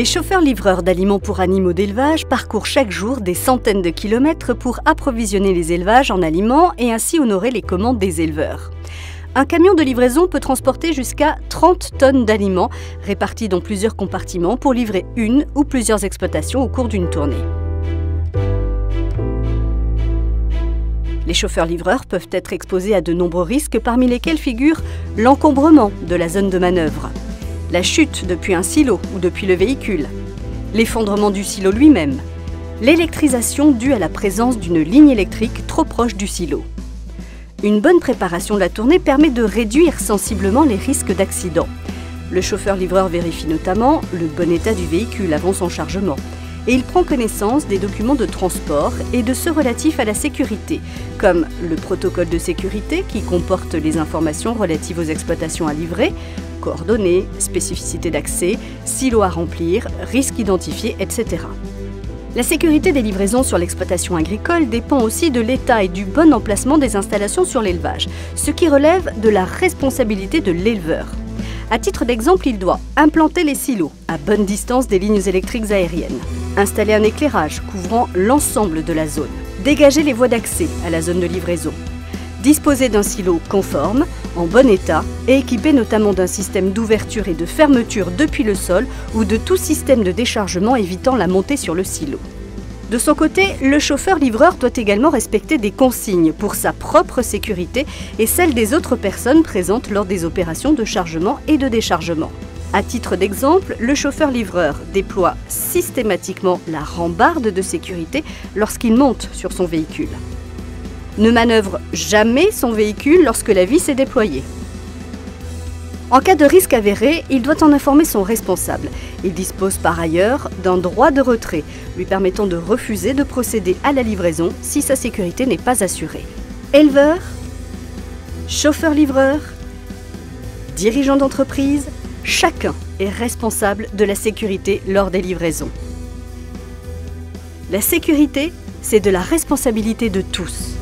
Les chauffeurs-livreurs d'aliments pour animaux d'élevage parcourent chaque jour des centaines de kilomètres pour approvisionner les élevages en aliments et ainsi honorer les commandes des éleveurs. Un camion de livraison peut transporter jusqu'à 30 tonnes d'aliments répartis dans plusieurs compartiments pour livrer une ou plusieurs exploitations au cours d'une tournée. Les chauffeurs-livreurs peuvent être exposés à de nombreux risques parmi lesquels figure l'encombrement de la zone de manœuvre, la chute depuis un silo ou depuis le véhicule, l'effondrement du silo lui-même, l'électrisation due à la présence d'une ligne électrique trop proche du silo. Une bonne préparation de la tournée permet de réduire sensiblement les risques d'accident. Le chauffeur-livreur vérifie notamment le bon état du véhicule avant son chargement et il prend connaissance des documents de transport et de ceux relatifs à la sécurité, comme le protocole de sécurité qui comporte les informations relatives aux exploitations à livrer, coordonnées, spécificité d'accès, silos à remplir, risques identifiés, etc. La sécurité des livraisons sur l'exploitation agricole dépend aussi de l'état et du bon emplacement des installations sur l'élevage, ce qui relève de la responsabilité de l'éleveur. À titre d'exemple, il doit implanter les silos à bonne distance des lignes électriques aériennes, installer un éclairage couvrant l'ensemble de la zone, dégager les voies d'accès à la zone de livraison, disposer d'un silo conforme, en bon état et équipé notamment d'un système d'ouverture et de fermeture depuis le sol ou de tout système de déchargement évitant la montée sur le silo. De son côté, le chauffeur-livreur doit également respecter des consignes pour sa propre sécurité et celle des autres personnes présentes lors des opérations de chargement et de déchargement. À titre d'exemple, le chauffeur-livreur déploie systématiquement la rambarde de sécurité lorsqu'il monte sur son véhicule. Ne manœuvre jamais son véhicule lorsque la vis est déployée. En cas de risque avéré, il doit en informer son responsable. Il dispose par ailleurs d'un droit de retrait, lui permettant de refuser de procéder à la livraison si sa sécurité n'est pas assurée. Éleveur, chauffeur-livreur, dirigeant d'entreprise, chacun est responsable de la sécurité lors des livraisons. La sécurité, c'est de la responsabilité de tous.